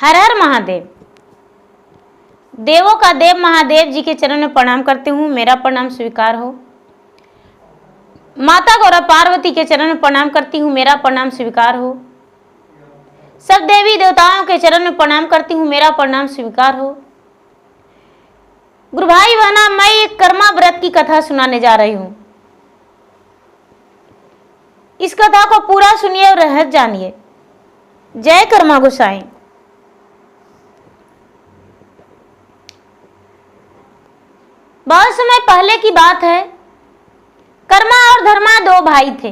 हर हर महादेव। देवों का देव महादेव जी के चरण में प्रणाम करती हूँ, मेरा प्रणाम स्वीकार हो। माता गौरा पार्वती के चरण में प्रणाम करती हूँ, मेरा प्रणाम स्वीकार हो। सब देवी देवताओं के चरण में प्रणाम करती हूँ, मेरा प्रणाम स्वीकार हो। गुरु भाई बहना, मैं एक कर्मा व्रत की कथा सुनाने जा रही हूँ। इस कथा को पूरा सुनिए और रहस्य जानिए। जय कर्मा गोसाई। बहुत समय पहले की बात है। कर्मा और धर्मा दो भाई थे।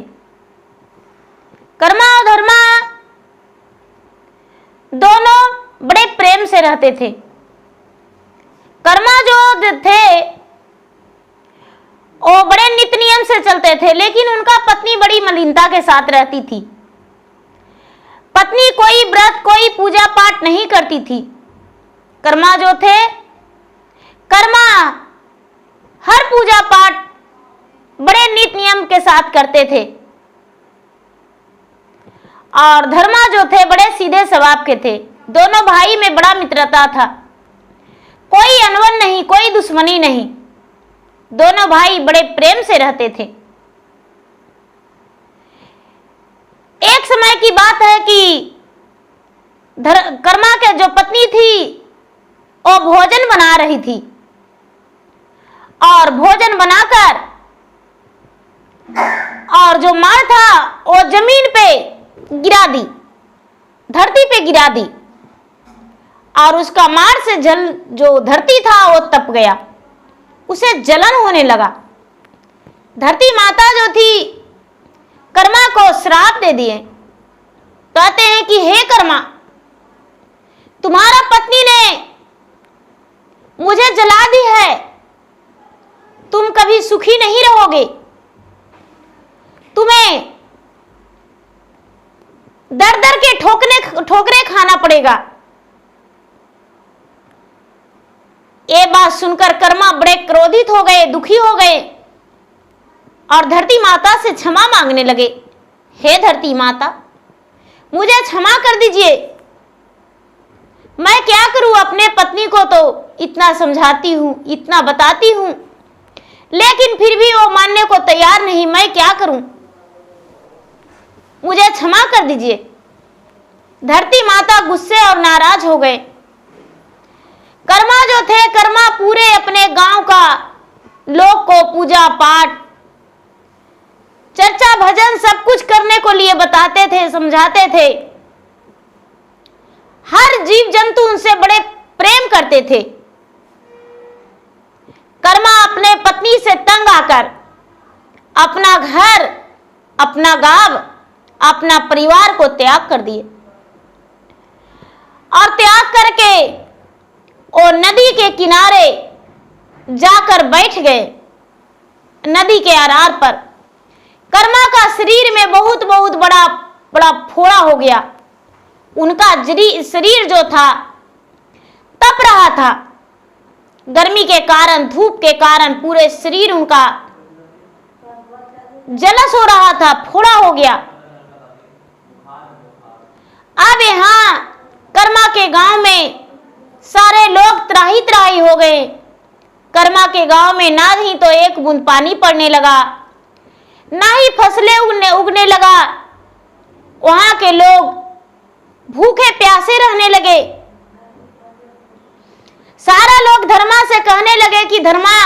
कर्मा और धर्मा दोनों बड़े प्रेम से रहते थे। कर्मा जो थे वो बड़े नित्य नियम से चलते थे, लेकिन उनका पत्नी बड़ी मलिनता के साथ रहती थी। पत्नी कोई व्रत कोई पूजा पाठ नहीं करती थी। कर्मा जो थे, कर्मा हर पूजा पाठ बड़े नित्य नियम के साथ करते थे और धर्मा जो थे बड़े सीधे स्वभाव के थे। दोनों भाई में बड़ा मित्रता था, कोई अनबन नहीं, कोई दुश्मनी नहीं। दोनों भाई बड़े प्रेम से रहते थे। एक समय की बात है कि कर्मा के जो पत्नी थी वो भोजन बना रही थी और भोजन बनाकर और जो मार था वो जमीन पे गिरा दी, धरती पे गिरा दी और उसका मार से जल जो धरती था वो तप गया, उसे जलन होने लगा। धरती माता जो थी कर्मा को श्राप दे दिए। कहते हैं कि हे कर्मा, तुम्हारा पत्नी ने मुझे जला दी है, तुम कभी सुखी नहीं रहोगे, तुम्हें दर दर के ठोकरे खाना पड़ेगा। ये बात सुनकर कर्मा बड़े क्रोधित हो गए, दुखी हो गए और धरती माता से क्षमा मांगने लगे। हे धरती माता, मुझे क्षमा कर दीजिए, मैं क्या करूं, अपने पत्नी को तो इतना समझाती हूं, इतना बताती हूं, लेकिन फिर भी वो मानने को तैयार नहीं, मैं क्या करूं, मुझे क्षमा कर दीजिए। धरती माता गुस्से और नाराज हो गए। कर्मा जो थे, कर्मा पूरे अपने गांव का लोग को पूजा पाठ चर्चा भजन सब कुछ करने को लिए बताते थे, समझाते थे। हर जीव जंतु उनसे बड़े प्रेम करते थे। कर्मा अपने पत्नी से तंग आकर अपना घर, अपना गांव, अपना परिवार को त्याग कर दिए और त्याग करके वो नदी के किनारे जाकर बैठ गए, नदी के आरार पर। कर्मा का शरीर में बहुत बहुत बड़ा बड़ा फोड़ा हो गया। उनका शरीर जो था तप रहा था, गर्मी के कारण, धूप के कारण पूरे शरीर उनका जलस हो रहा था, फोड़ा हो गया। अब यहाँ कर्मा के गांव में सारे लोग त्राही त्राही हो गए। कर्मा के गांव में ना ही तो एक बूंद पानी पड़ने लगा, ना ही फसलें उगने लगा। वहां के लोग भूखे प्यासे रहने लगे। सारा लोग धर्मा से कहने लगे कि धर्मा,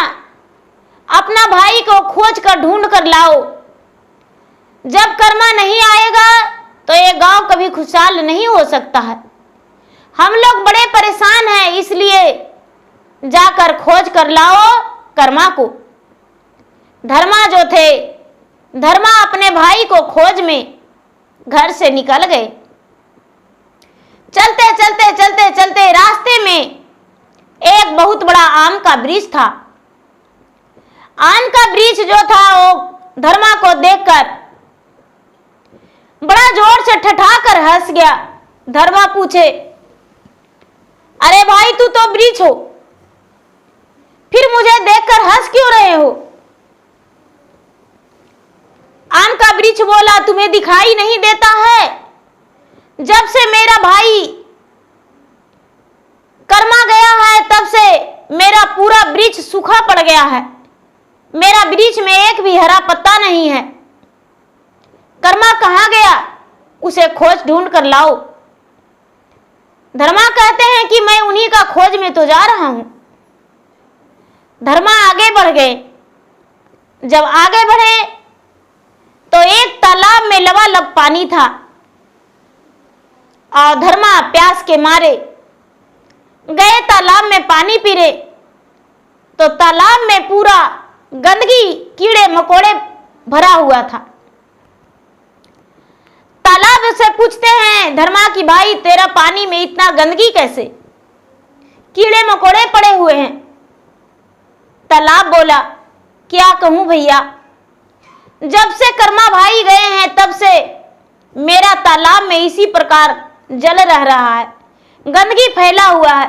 अपना भाई को खोज कर ढूंढ कर लाओ। जब कर्मा नहीं आएगा तो ये गांव कभी खुशहाल नहीं हो सकता है। हम लोग बड़े परेशान हैं, इसलिए जाकर खोज कर लाओ कर्मा को। धर्मा जो थे, धर्मा अपने भाई को खोज में घर से निकल गए। चलते चलते चलते चलते रास्ते में एक बहुत बड़ा आम का वृक्ष था। आम का वृक्ष जो था वो धर्मा को देखकर बड़ा जोर से ठठाकर हंस गया। धर्मा पूछे, अरे भाई, तू तो वृक्ष हो, फिर मुझे देखकर हंस क्यों रहे हो? आम का वृक्ष बोला, तुम्हें दिखाई नहीं देता है, जब से मेरा भाई सूखा पड़ गया है, मेरा वृक्ष में एक भी हरा पत्ता नहीं है। कर्मा कहाँ गया, उसे खोज ढूंढ कर लाओ। धर्मा कहते हैं कि मैं उन्हीं का खोज में तो जा रहा हूं। धर्मा आगे बढ़ गए। जब आगे बढ़े तो एक तालाब में लबालब पानी था और धर्मा प्यास के मारे गए तालाब में पानी पी रहे तो तालाब में पूरा गंदगी, कीड़े मकोड़े भरा हुआ था। तालाब से पूछते हैं धर्मा कि भाई तेरा पानी में इतना गंदगी कैसे, कीड़े मकोड़े पड़े हुए हैं। तालाब बोला क्या कहूं भैया, जब से कर्मा भाई गए हैं तब से मेरा तालाब में इसी प्रकार जल रह रहा है, गंदगी फैला हुआ है,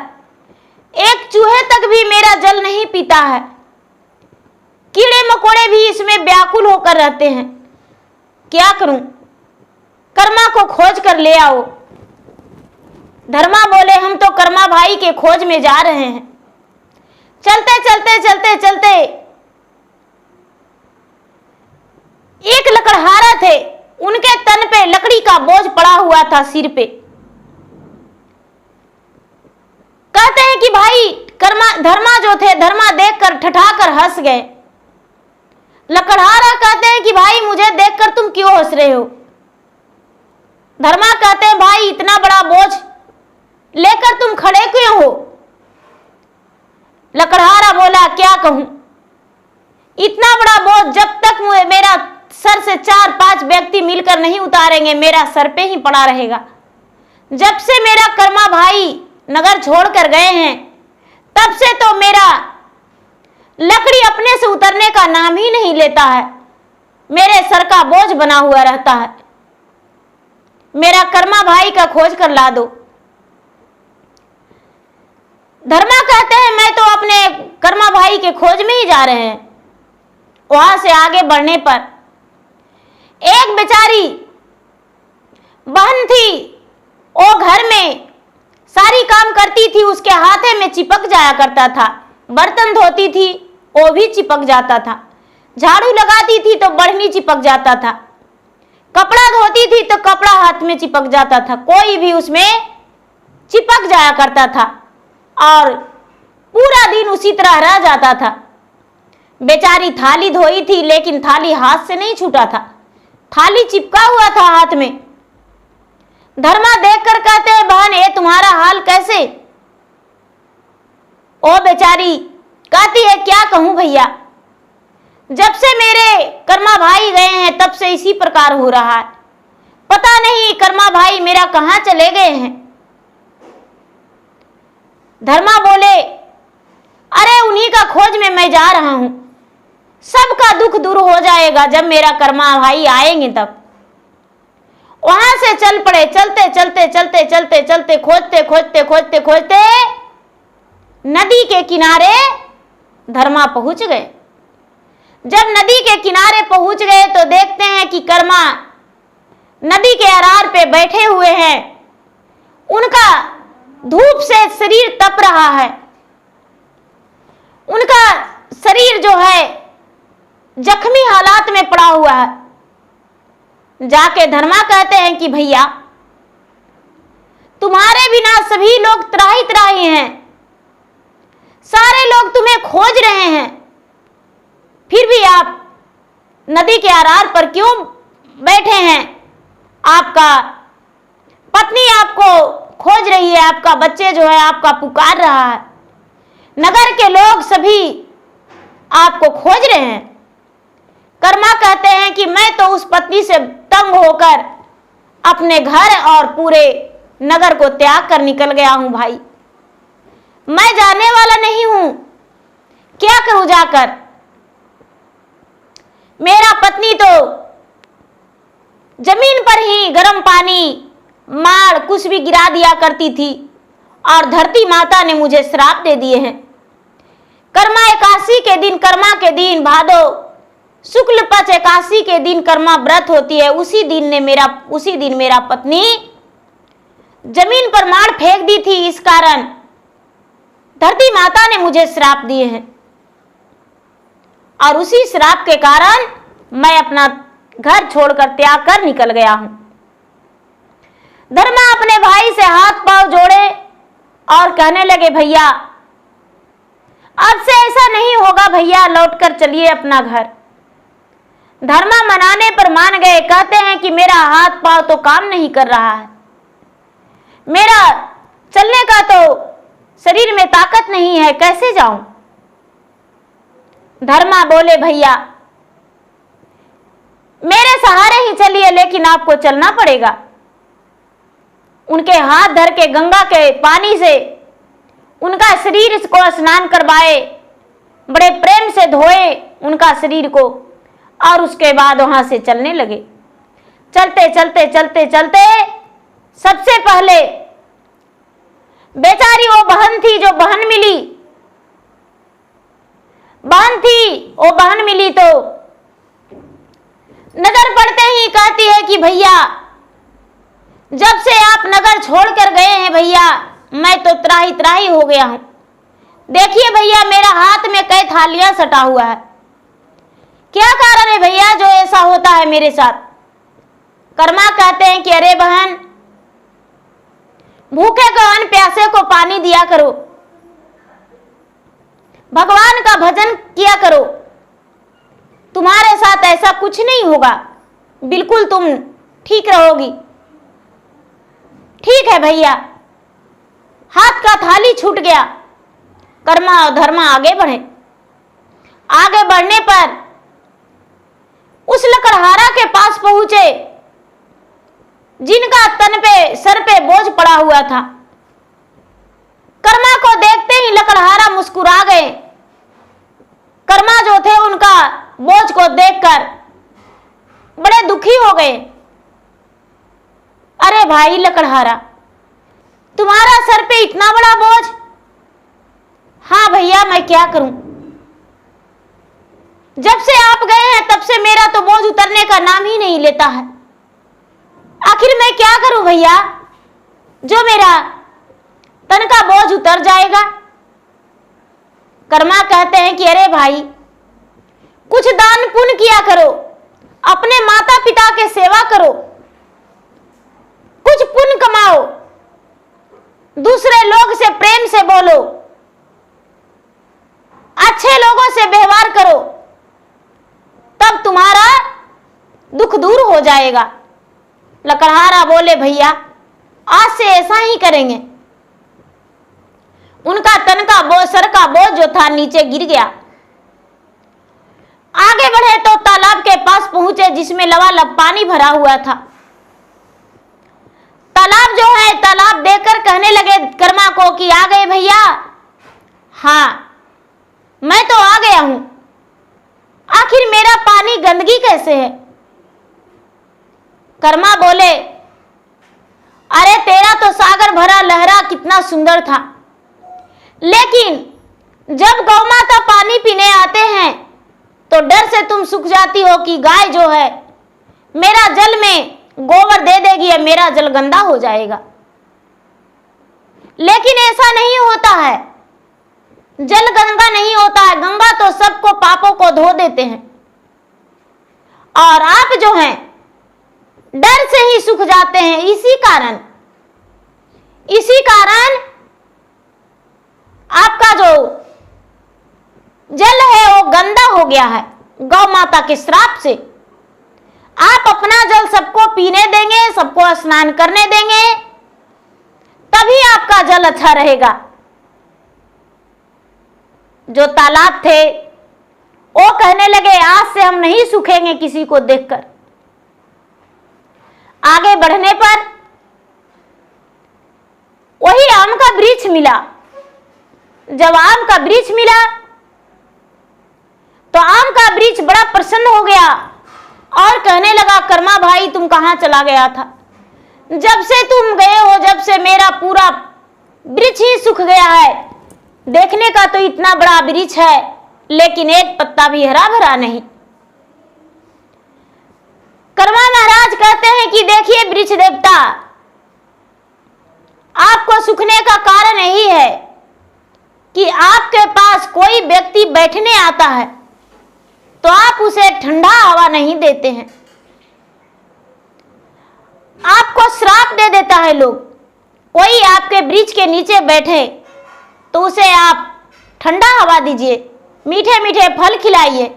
एक चूहे तक भी मेरा जल नहीं पीता है, कीड़े मकोड़े भी इसमें व्याकुल होकर रहते हैं, क्या करूं, कर्मा को खोज कर ले आओ। धर्मा बोले हम तो कर्मा भाई के खोज में जा रहे हैं। चलते चलते चलते चलते एक लकड़हारा थे, उनके तन पे लकड़ी का बोझ पड़ा हुआ था सिर पे। कहते हैं कि भाई धर्मा जो थे, धर्मा देखकर ठठाकर हंस गए। लकड़हारा कहते हैं कि भाई मुझे देखकर तुम क्यों हंस रहे हो। धर्मा कहते हैं भाई इतना बड़ा बोझ लेकर तुम खड़े क्यों हो। लकड़हारा बोला क्या कहूं, इतना बड़ा बोझ जब तक मेरा सर से 4-5 व्यक्ति मिलकर नहीं उतारेंगे मेरा सर पे ही पड़ा रहेगा। जब से मेरा कर्मा भाई नगर छोड़कर गए हैं तब से तो मेरा लकड़ी अपने से उतरने का नाम ही नहीं लेता है, मेरे सर का बोझ बना हुआ रहता है। मेरा कर्मा भाई का खोज कर ला दो। धर्मा कहते हैं मैं तो अपने कर्मा भाई के खोज में ही जा रहे हैं। वहां से आगे बढ़ने पर एक बेचारी बहन थी, वो घर में सारी काम करती थी, उसके हाथे में चिपक जाया करता था, बर्तन धोती थी वो भी चिपक जाता था, झाड़ू लगाती थी तो बढ़नी चिपक जाता था, कपड़ा धोती थी तो कपड़ा हाथ में चिपक जाता था, कोई भी उसमें चिपक जाया करता था और पूरा दिन उसी तरह रह जाता था। बेचारी थाली धोई थी लेकिन थाली हाथ से नहीं छूटा था, थाली चिपका हुआ था हाथ में। धर्मा देखकर कहते हैं बहन ये तुम्हारा हाल कैसे। ओ बेचारी कहती है क्या कहूं भैया, जब से मेरे कर्मा भाई गए हैं तब से इसी प्रकार हो रहा है, पता नहीं कर्मा भाई मेरा कहां चले गए हैं। धर्मा बोले अरे उन्हीं का खोज में मैं जा रहा हूं, सबका दुख दूर हो जाएगा जब मेरा कर्मा भाई आएंगे तब। वहां से चल पड़े, चलते चलते चलते चलते चलते खोजते खोजते खोजते खोजते नदी के किनारे धर्मा पहुंच गए। जब नदी के किनारे पहुंच गए तो देखते हैं कि कर्मा नदी के अरार पे बैठे हुए हैं, उनका धूप से शरीर तप रहा है, उनका शरीर जो है जख्मी हालात में पड़ा हुआ है। जाके धर्मा कहते हैं कि भैया तुम्हारे बिना सभी लोग त्राही त्राही हैं, सारे लोग तुम्हें खोज रहे हैं, फिर भी आप नदी के अरार पर क्यों बैठे हैं। आपका पत्नी आपको खोज रही है, आपका बच्चे जो है आपका पुकार रहा है, नगर के लोग सभी आपको खोज रहे हैं। कर्मा कहते हैं कि मैं तो उस पत्नी से तंग होकर अपने घर और पूरे नगर को त्याग कर निकल गया हूं भाई, मैं जाने वाला नहीं हूं, क्या करूं जाकर। मेरा पत्नी तो जमीन पर ही गर्म पानी मार कुछ भी गिरा दिया करती थी और धरती माता ने मुझे श्राप दे दिए हैं। कर्मा एकादशी के दिन, कर्मा के दिन भादो शुक्ल पक्ष एकादशी के दिन कर्मा व्रत होती है, उसी दिन मेरा पत्नी जमीन पर मार फेंक दी थी, इस कारण धरती माता ने मुझे श्राप दिए हैं। और उसी श्राप के कारण मैं अपना घर छोड़कर त्याग कर निकल गया हूं। धर्मा अपने भाई से हाथ पांव जोड़े और कहने लगे, भैया अब से ऐसा नहीं होगा भैया, लौटकर चलिए अपना घर। धर्मा मनाने पर मान गए। कहते हैं कि मेरा हाथ पांव तो काम नहीं कर रहा है, मेरा चलने का तो शरीर में ताकत नहीं है, कैसे जाऊं। धर्मा बोले, भैया मेरे सहारे ही चलिए, लेकिन आपको चलना पड़ेगा। उनके हाथ धर के गंगा के पानी से उनका शरीर को स्नान करवाए, बड़े प्रेम से धोए उनका शरीर को, और उसके बाद वहां से चलने लगे। चलते चलते चलते चलते सबसे पहले बेचारी वो बहन थी, जो बहन मिली तो नगर पड़ते ही कहती है कि भैया जब से आप नगर छोड़कर गए हैं भैया, मैं तो त्राही त्राही हो गया हूं। देखिए भैया मेरा हाथ में कई थालियां सटा हुआ है, क्या कारण है भैया जो ऐसा होता है मेरे साथ। कर्मा कहते हैं कि अरे बहन, भूखे को अन्न, प्यासे को पानी दिया करो, भगवान का भजन किया करो, तुम्हारे साथ ऐसा कुछ नहीं होगा, बिल्कुल तुम ठीक रहोगी। ठीक है भैया। हाथ का थाली छूट गया। कर्मा और धर्मा आगे बढ़े। आगे बढ़ने पर उस लकड़हारा के पास पहुंचे जिनका तन पे सर पे बोझ पड़ा हुआ था। कर्मा को देखते ही लकड़हारा मुस्कुरा गए। कर्मा जो थे उनका बोझ को देखकर बड़े दुखी हो गए। अरे भाई लकड़हारा, तुम्हारा सर पे इतना बड़ा बोझ? हाँ भैया, मैं क्या करूं, जब से आप गए हैं तब से मेरा तो बोझ उतरने का नाम ही नहीं लेता है। आखिर मैं क्या करूं भैया, जो मेरा तन का बोझ उतर जाएगा। कर्मा कहते हैं कि अरे भाई, कुछ दान पुण्य किया करो, अपने माता पिता के सेवा करो, कुछ पुण्य कमाओ, दूसरे लोग से प्रेम से बोलो, अच्छे लोगों से व्यवहार करो, तब तुम्हारा दुख दूर हो जाएगा। लकड़हारा बोले, भैया आज से ऐसा ही करेंगे। उनका तन का बोझ, सर का बोझ जो था नीचे गिर गया। आगे बढ़े तो तालाब के पास पहुंचे जिसमें लबालब पानी भरा हुआ था। तालाब जो है, तालाब देखकर कहने लगे कर्मा को कि आ गए भैया। हाँ, मैं तो आ गया हूं, आखिर मेरा पानी गंदगी कैसे है। कर्मा बोले, अरे तेरा तो सागर भरा लहरा कितना सुंदर था, लेकिन जब गौ माता पानी पीने आते हैं तो डर से तुम सूख जाती हो कि गाय जो है मेरा जल में गोबर दे देगी या मेरा जल गंदा हो जाएगा। लेकिन ऐसा नहीं होता है, जल गंगा नहीं होता है, गंगा तो सबको पापों को धो देते हैं, और आप जो हैं डर से ही सूख जाते हैं। इसी कारण आपका जो जल है वो गंदा हो गया है गौ माता के श्राप से। आप अपना जल सबको पीने देंगे, सबको स्नान करने देंगे, तभी आपका जल अच्छा रहेगा। जो तालाब थे वो कहने लगे, आज से हम नहीं सूखेंगे किसी को देखकर। आगे बढ़ने पर वही आम का वृक्ष मिला। जब आम का वृक्ष मिला तो आम का वृक्ष बड़ा प्रसन्न हो गया और कहने लगा, कर्मा भाई तुम कहां चला गया था? जब से तुम गए हो, जब से मेरा पूरा वृक्ष ही सूख गया है। देखने का तो इतना बड़ा वृक्ष है, लेकिन एक पत्ता भी हरा भरा नहीं। कर्मा महाराज कहते हैं कि देखिए वृक्ष देवता, आपको सूखने का कारण यही है कि आपके पास कोई व्यक्ति बैठने आता है, तो आप उसे ठंडा हवा नहीं देते हैं। आपको श्राप दे देता है लोग। कोई आपके वृक्ष के नीचे बैठे तो उसे आप ठंडा हवा दीजिए, मीठे मीठे फल खिलाइए।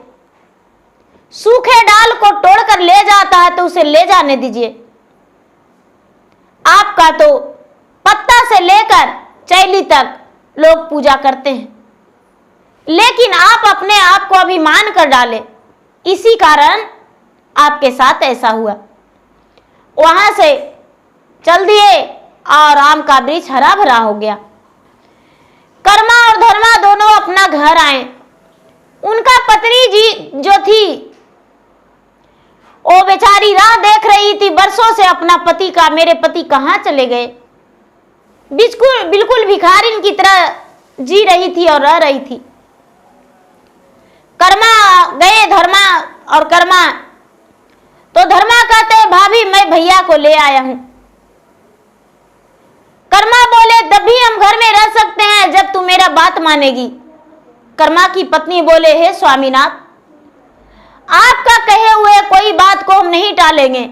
सूखे डाल को तोड़कर ले जाता है तो उसे ले जाने दीजिए। आपका तो पत्ता से लेकर चैली तक लोग पूजा करते हैं, लेकिन आप अपने आप को अभिमान कर डाले, इसी कारण आपके साथ ऐसा हुआ। वहां से चल दिए और आम का वृक्ष हरा भरा हो गया। कर्मा और धर्मा दोनों अपना घर आए। उनका पत्नी जी जो थी वो बेचारी राह देख रही थी वर्षों से अपना पति का, मेरे पति कहाँ चले गए। बिल्कुल भिखारिन की तरह जी रही थी और रह रही थी। कर्मा गए धर्मा और कर्मा, तो धर्मा कहते हैं भाभी मैं भैया को ले आया हूं। कर्मा बोले तभी हम घर में रह सकते हैं जब तू मेरा बात मानेगी। कर्मा की पत्नी बोले हे स्वामीनाथ, आपका कहे हुए कोई बात को हम नहीं टालेंगे।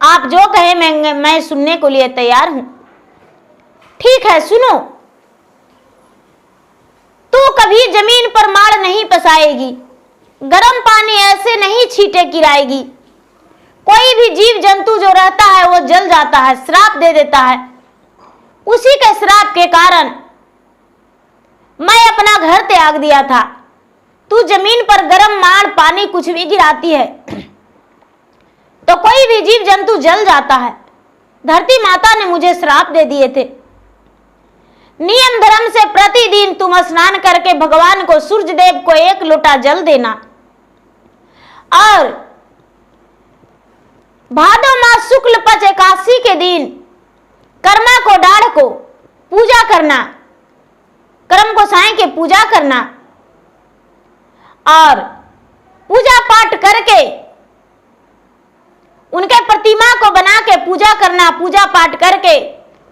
आप जो कहे मैं सुनने को लिए तैयार हूं। ठीक है सुनो, तू कभी जमीन पर माड़ नहीं पसाएगी, गर्म पानी ऐसे नहीं छींटे गिराएगी। कोई भी जीव जंतु जो रहता है वो जल जाता है, श्राप दे देता है। उसी के श्राप के कारण मैं अपना घर त्याग दिया था। तू जमीन पर गर्म माड़ पानी कुछ भी गिराती है तो कोई भी जीव जंतु जल जाता है। धरती माता ने मुझे श्राप दे दिए थे। नियम धर्म से प्रतिदिन तुम स्नान करके भगवान को, सूर्य देव को 1 लोटा जल देना और भादो मास शुक्ल पक्ष एकादशी के दिन कर्मा को डाढ़ को पूजा करना, कर्म गोसाई के पूजा करना और पूजा पाठ करके उनके प्रतिमा को बना के पूजा करना। पूजा पाठ करके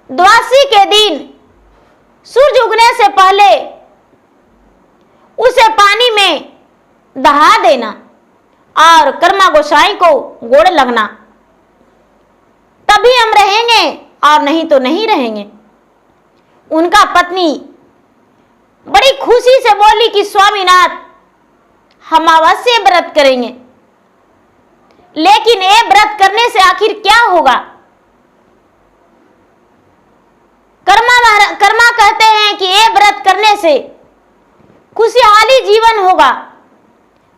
द्वादशी के दिन सूर्य उगने से पहले उसे पानी में दहा देना और कर्मा गोसाई को गोड़ लगना, तभी हम रहेंगे और नहीं तो नहीं रहेंगे। उनका पत्नी बड़ी खुशी से बोली कि स्वामीनाथ हम अवश्य व्रत करेंगे, लेकिन ये व्रत करने से आखिर क्या होगा। कर्मा कहते हैं कि ये व्रत करने से खुशहाली जीवन होगा,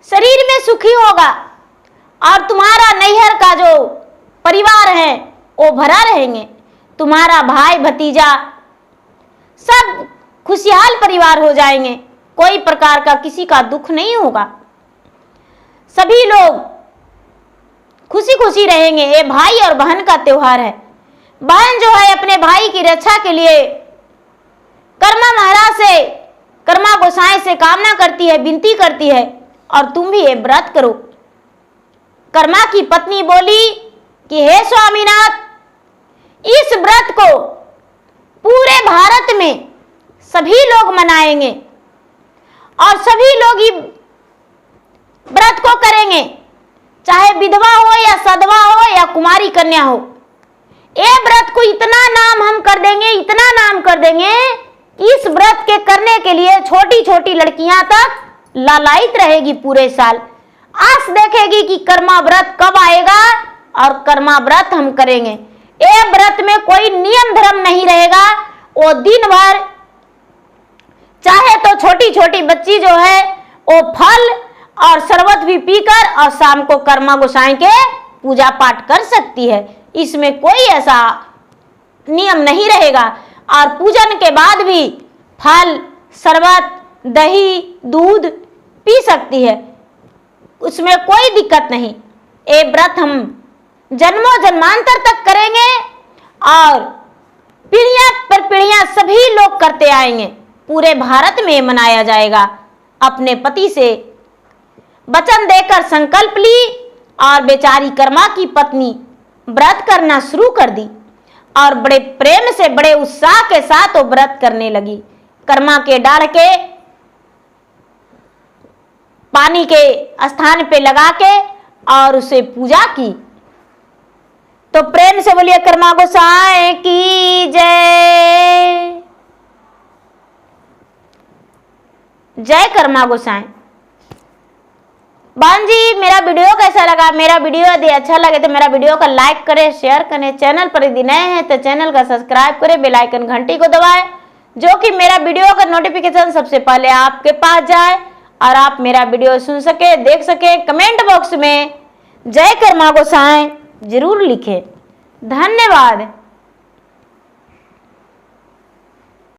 शरीर में सुखी होगा और तुम्हारा नैहर का जो परिवार है वो भरा रहेंगे। तुम्हारा भाई भतीजा सब खुशहाल परिवार हो जाएंगे, कोई प्रकार का किसी का दुख नहीं होगा, सभी लोग खुशी खुशी रहेंगे। ये भाई और बहन का त्योहार है। बहन जो है अपने भाई की रक्षा के लिए कर्मा महाराज से, कर्मा गोसाई से कामना करती है, विनती करती है और तुम भी ये व्रत करो। कर्मा की पत्नी बोली कि हे स्वामीनाथ, इस व्रत को पूरे भारत में सभी लोग मनाएंगे और सभी लोग ही व्रत को करेंगे, चाहे विधवा हो या सधवा हो या कुमारी कन्या हो। ये व्रत को इतना नाम हम कर देंगे, इतना नाम कर देंगे, इस व्रत के करने के लिए छोटी छोटी लड़कियां तक लालायित रहेगी पूरे साल। आस देखेगी कि कर्मा व्रत कब आएगा और कर्मा व्रत हम करेंगे। ये व्रत में कोई नियम धर्म नहीं रहेगा। वो दिन भर चाहे तो छोटी छोटी बच्ची जो है वो फल और शरबत भी पीकर और शाम को कर्मा गोसाई के पूजा पाठ कर सकती है। इसमें कोई ऐसा नियम नहीं रहेगा और पूजन के बाद भी फल, शरबत, दही, दूध पी सकती है, उसमें कोई दिक्कत नहीं। ये व्रत हम जन्मों जन्मांतर तक करेंगे और पीढ़ियां पर पीढ़ियां सभी लोग करते आएंगे। पूरे भारत में मनाया जाएगा। अपने पति से वचन देकर संकल्प ली और बेचारी कर्मा की पत्नी व्रत करना शुरू कर दी और बड़े प्रेम से, बड़े उत्साह के साथ वो व्रत करने लगी। कर्मा के डाढ़ के पानी के स्थान पे लगा के और उसे पूजा की। तो प्रेम से बोलिए कर्मा गोसाई की जय। जय कर्मा गोसाई। बहन जी मेरा वीडियो कैसा लगा? मेरा वीडियो यदि अच्छा लगे तो मेरा वीडियो को लाइक करें, शेयर करें। चैनल पर यदि नए हैं तो चैनल का सब्सक्राइब करें, बेल आइकन घंटी को दबाएं, जो कि मेरा वीडियो का नोटिफिकेशन सबसे पहले आपके पास जाए और आप मेरा वीडियो सुन सके, देख सके। कमेंट बॉक्स में जय कर्मा गोसाई जरूर लिखें। धन्यवाद।